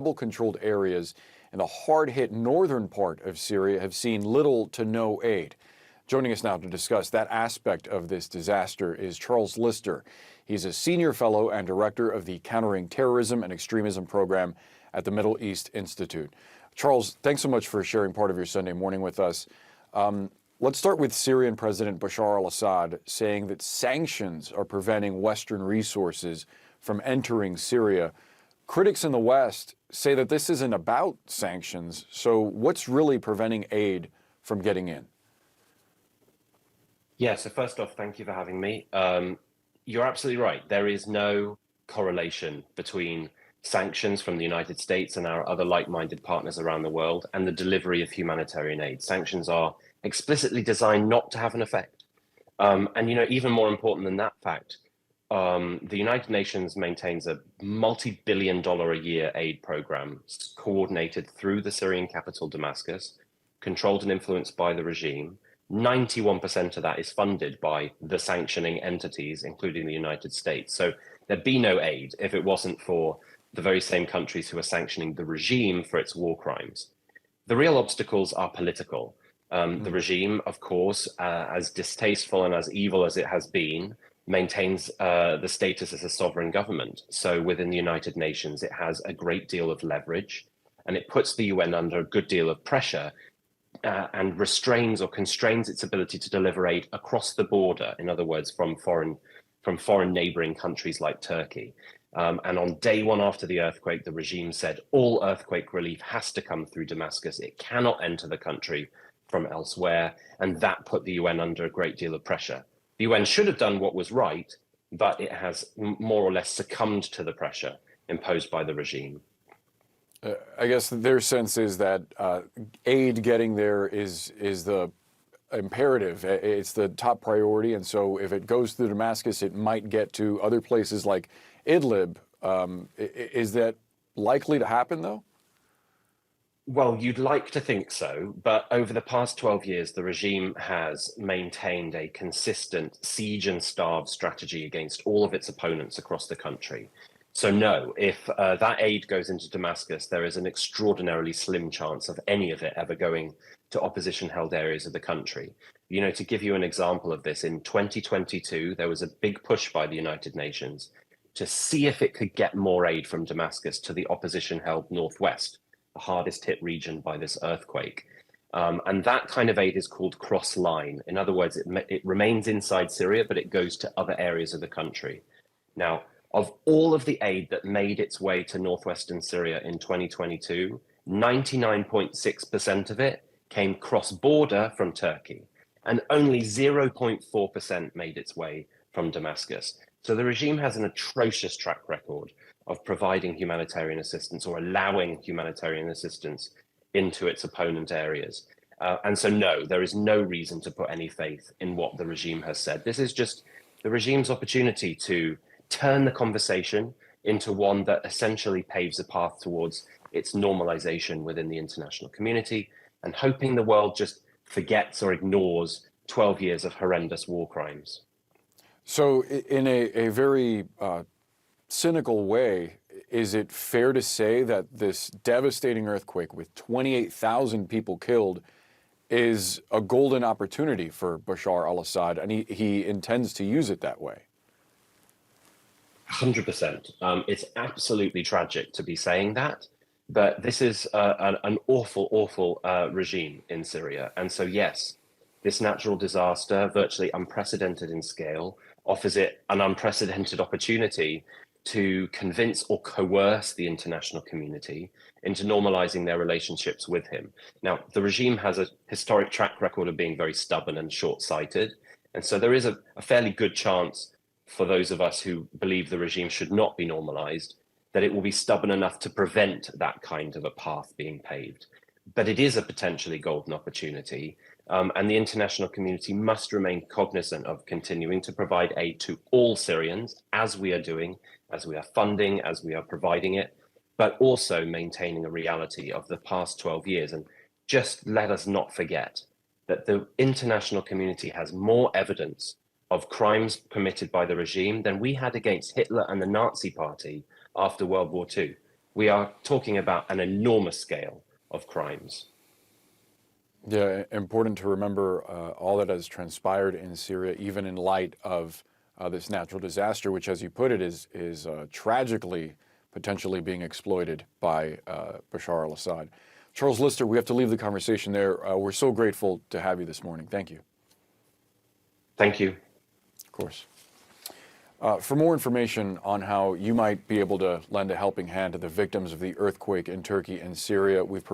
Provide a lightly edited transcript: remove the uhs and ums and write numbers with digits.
rebel-controlled areas in the hard-hit northern part of Syria have seen little to no aid. Joining us now to discuss that aspect of this disaster is Charles Lister. He's a senior fellow and director of the Countering Terrorism and Extremism program at the Middle East Institute. Charles, thanks so much for sharing part of your Sunday morning with us. Let's start with Syrian President Bashar al-Assad saying that sanctions are preventing Western resources from entering Syria. Critics in the West say that this isn't about sanctions, so what's really preventing aid from getting in? Yeah, so first off, thank you for having me. You're absolutely right. There is no correlation between sanctions from the United States and our other like-minded partners around the world and the delivery of humanitarian aid. Sanctions are explicitly designed not to have an effect. Even more important than that fact, the United Nations maintains a multi-billion-dollar a year aid program coordinated through the Syrian capital, Damascus, controlled and influenced by the regime. 91% of that is funded by the sanctioning entities, including the United States. So there'd be no aid if it wasn't for the very same countries who are sanctioning the regime for its war crimes. The real obstacles are political. The regime, of course, as distasteful and as evil as it has been, maintains the status as a sovereign government. So within the United Nations, it has a great deal of leverage, and it puts the UN under a good deal of pressure and restrains or constrains its ability to deliver aid across the border. In other words, from foreign neighboring countries like Turkey. And on day one after the earthquake, the regime said all earthquake relief has to come through Damascus. It cannot enter the country from elsewhere. And that put the UN under a great deal of pressure. The UN should have done what was right, but it has more or less succumbed to the pressure imposed by the regime. I guess their sense is that aid getting there is the imperative. It's the top priority. And so if it goes through Damascus, it might get to other places like Idlib. Is that likely to happen, though? Well, you'd like to think so, but over the past 12 years, the regime has maintained a consistent siege and starve strategy against all of its opponents across the country. So no, if that aid goes into Damascus, there is an extraordinarily slim chance of any of it ever going to opposition-held areas of the country. You know, to give you an example of this, in 2022, there was a big push by the United Nations to see if it could get more aid from Damascus to the opposition-held northwest, the hardest hit region by this earthquake. And that kind of aid is called cross-line. In other words, it remains inside Syria, but it goes to other areas of the country. Now, of all of the aid that made its way to northwestern Syria in 2022, 99.6% of it came cross-border from Turkey, and only 0.4% made its way from Damascus. So the regime has an atrocious track record of providing humanitarian assistance or allowing humanitarian assistance into its opponent areas. And so no, there is no reason to put any faith in what the regime has said. This is just the regime's opportunity to turn the conversation into one that essentially paves a path towards its normalization within the international community, and hoping the world just forgets or ignores 12 years of horrendous war crimes. So in a very cynical way, is it fair to say that this devastating earthquake with 28,000 people killed is a golden opportunity for Bashar al-Assad, and he intends to use it that way? 100%. It's absolutely tragic to be saying that, but this is an awful regime in Syria. And so, yes, this natural disaster, virtually unprecedented in scale, offers it an unprecedented opportunity to convince or coerce the international community into normalizing their relationships with him. Now, the regime has a historic track record of being very stubborn and short-sighted. And so there is a fairly good chance for those of us who believe the regime should not be normalized, that it will be stubborn enough to prevent that kind of a path being paved. But it is a potentially golden opportunity, and the international community must remain cognizant of continuing to provide aid to all Syrians, as we are doing, as we are funding, as we are providing it, but also maintaining a reality of the past 12 years. And just let us not forget that the international community has more evidence of crimes committed by the regime than we had against Hitler and the Nazi Party after World War II. We are talking about an enormous scale of crimes. Yeah, important to remember all that has transpired in Syria, even in light of this natural disaster, which, as you put it, is tragically potentially being exploited by Bashar al-Assad. Charles Lister, we have to leave the conversation there. We're so grateful to have you this morning. Thank you. Thank you. Of course. For more information on how you might be able to lend a helping hand to the victims of the earthquake in Turkey and Syria, we've